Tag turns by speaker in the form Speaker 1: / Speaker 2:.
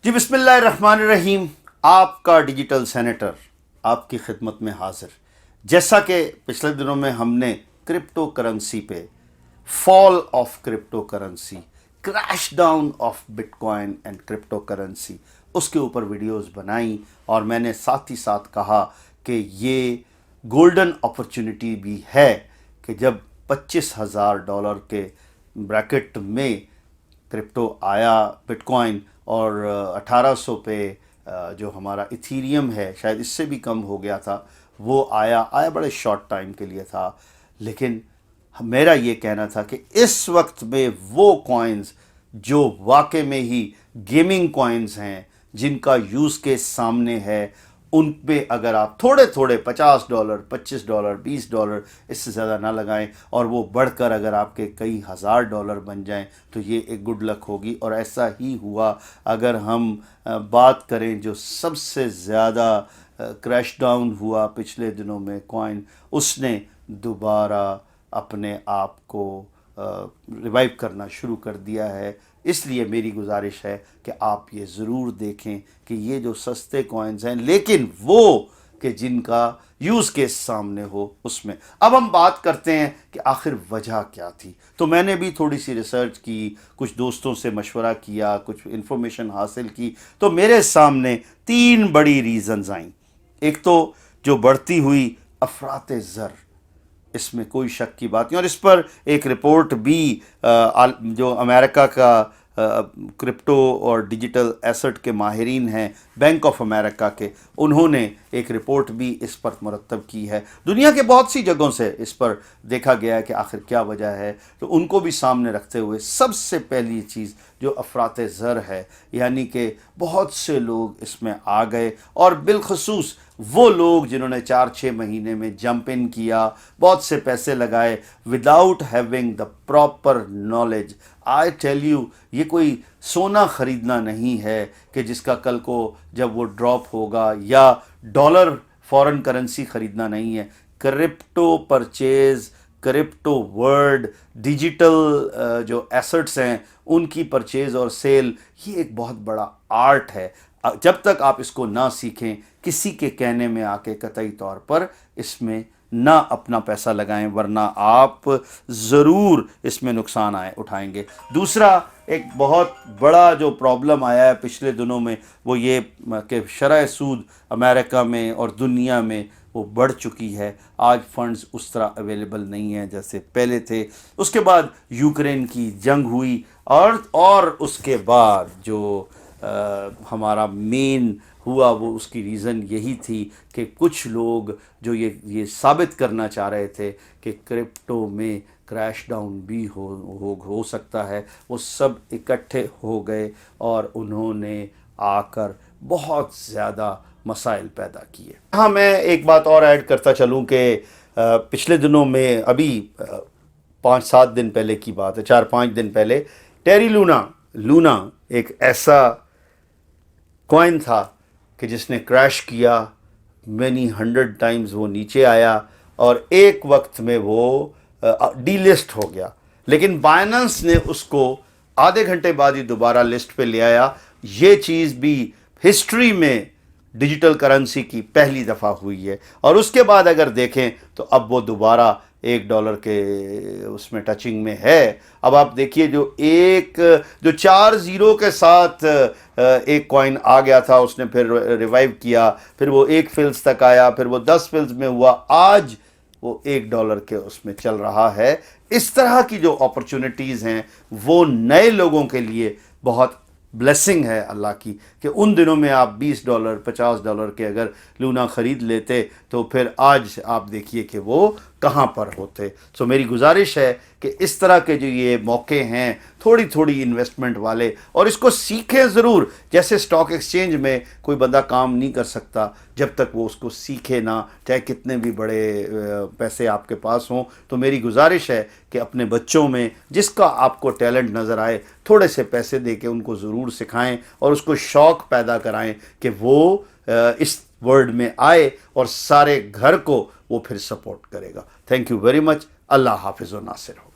Speaker 1: جی بسم اللہ الرحمن الرحیم. آپ کا ڈیجیٹل سینیٹر آپ کی خدمت میں حاضر. جیسا کہ پچھلے دنوں میں ہم نے کرپٹو کرنسی پہ fall of crypto currency, crash down of bitcoin and crypto currency, اس کے اوپر ویڈیوز بنائیں، اور میں نے ساتھ ہی ساتھ کہا کہ یہ گولڈن اپرچونٹی بھی ہے کہ جب $25,000 کے بریکٹ میں کرپٹو آیا، بٹ کوائن، اور 1800 پہ جو ہمارا ایتھیریم ہے شاید اس سے بھی کم ہو گیا تھا، وہ آیا بڑے شارٹ ٹائم کے لیے تھا. لیکن میرا یہ کہنا تھا کہ اس وقت میں وہ کوائنز جو واقع میں ہی گیمنگ کوائنز ہیں، جن کا یوز کیس سامنے ہے، ان پہ اگر آپ تھوڑے $50، $25، $20 اس سے زیادہ نہ لگائیں، اور وہ بڑھ کر اگر آپ کے کئی $1,000 بن جائیں تو یہ ایک گڈ لک ہوگی. اور ایسا ہی ہوا. اگر ہم بات کریں جو سب سے زیادہ کریش ڈاؤن ہوا پچھلے دنوں میں کوائن، اس نے دوبارہ اپنے آپ کو ریوائیو کرنا شروع کر دیا ہے. اس لیے میری گزارش ہے کہ آپ یہ ضرور دیکھیں کہ یہ جو سستے کوائنز ہیں لیکن وہ کہ جن کا یوز کیس سامنے ہو اس میں. اب ہم بات کرتے ہیں کہ آخر وجہ کیا تھی. تو میں نے بھی تھوڑی سی ریسرچ کی، کچھ دوستوں سے مشورہ کیا، کچھ انفارمیشن حاصل کی، تو میرے سامنے 3 بڑی ریزنز آئیں. ایک تو جو بڑھتی ہوئی افراط زر، اس میں کوئی شک کی بات نہیں، اور اس پر ایک رپورٹ بھی جو امریکہ کا کرپٹو اور ڈیجیٹل ایسٹ کے ماہرین ہیں، بینک آف امریکہ کے، انہوں نے ایک رپورٹ بھی اس پر مرتب کی ہے. دنیا کے بہت سی جگہوں سے اس پر دیکھا گیا ہے کہ آخر کیا وجہ ہے، تو ان کو بھی سامنے رکھتے ہوئے سب سے پہلی چیز جو افراط زر ہے، یعنی کہ بہت سے لوگ اس میں آ گئے، اور بالخصوص وہ لوگ جنہوں نے 4-6 مہینے میں جمپ ان کیا، بہت سے پیسے لگائے without having the proper knowledge. I tell you, یہ کوئی سونا خریدنا نہیں ہے کہ جس کا کل کو جب وہ ڈراپ ہوگا، یا ڈالر فورن کرنسی خریدنا نہیں ہے. Crypto purchase, crypto word, digital جو ایسٹس ہیں ان کی پرچیز اور سیل، یہ ایک بہت بڑا آرٹ ہے. جب تک آپ اس کو نہ سیکھیں، کسی کے کہنے میں آ کے قطعی طور پر اس میں نہ اپنا پیسہ لگائیں، ورنہ آپ ضرور اس میں نقصان اٹھائیں گے. دوسرا ایک بہت بڑا جو پرابلم آیا ہے پچھلے دنوں میں، وہ یہ کہ شرح سود امریکہ میں اور دنیا میں وہ بڑھ چکی ہے. آج فنڈز اس طرح اویلیبل نہیں ہیں جیسے پہلے تھے. اس کے بعد یوکرین کی جنگ ہوئی، اور اس کے بعد جو ہمارا مین ہوا، وہ اس کی ریزن یہی تھی کہ کچھ لوگ جو یہ ثابت کرنا چاہ رہے تھے کہ کرپٹو میں کریش ڈاؤن بھی ہو سکتا ہے، وہ سب اکٹھے ہو گئے اور انہوں نے آ کر بہت زیادہ مسائل پیدا کیے. ہاں، میں ایک بات اور ایڈ کرتا چلوں کہ پچھلے دنوں میں، ابھی 5-7 دن پہلے کی بات ہے، 4-5 دن پہلے، ٹیری لونا ایک ایسا کوائن تھا کہ جس نے کریش کیا. مینی 100 ٹائمز وہ نیچے آیا، اور ایک وقت میں وہ ڈی لسٹ ہو گیا. لیکن بائننس نے اس کو آدھے گھنٹے بعد ہی دوبارہ لسٹ پہ لے آیا. یہ چیز بھی ہسٹری میں ڈیجیٹل کرنسی کی پہلی دفعہ ہوئی ہے. اور اس کے بعد اگر دیکھیں تو اب وہ دوبارہ $1 کے اس میں ٹچنگ میں ہے. اب آپ دیکھیے، جو 4 زیرو کے ساتھ ایک کوائن آ گیا تھا، اس نے پھر ریوائیو کیا، پھر وہ 1 فلز تک آیا، پھر وہ 10 فلز میں ہوا، آج وہ $1 کے اس میں چل رہا ہے. اس طرح کی جو اپرچونٹیز ہیں وہ نئے لوگوں کے لیے بہت بلیسنگ ہے اللہ کی، کہ ان دنوں میں آپ $20 $50 کے اگر لونا خرید لیتے تو پھر آج آپ دیکھیے کہ وہ کہاں پر ہوتے. سو میری گزارش ہے کہ اس طرح کے جو یہ موقع ہیں تھوڑی انویسٹمنٹ والے، اور اس کو سیکھیں ضرور. جیسے اسٹاک ایکسچینج میں کوئی بندہ کام نہیں کر سکتا جب تک وہ اس کو سیکھے نہ، چاہے کتنے بھی بڑے پیسے آپ کے پاس ہوں. تو میری گزارش ہے کہ اپنے بچوں میں جس کا آپ کو ٹیلنٹ نظر آئے، تھوڑے سے پیسے دے کے ان کو ضرور سکھائیں، اور اس کو شوق پیدا کرائیں کہ وہ اس ورڈ میں آئے، اور سارے گھر کو وہ پھر سپورٹ کرے گا. Thank you very much. Allah حافظ و ناصر ہو.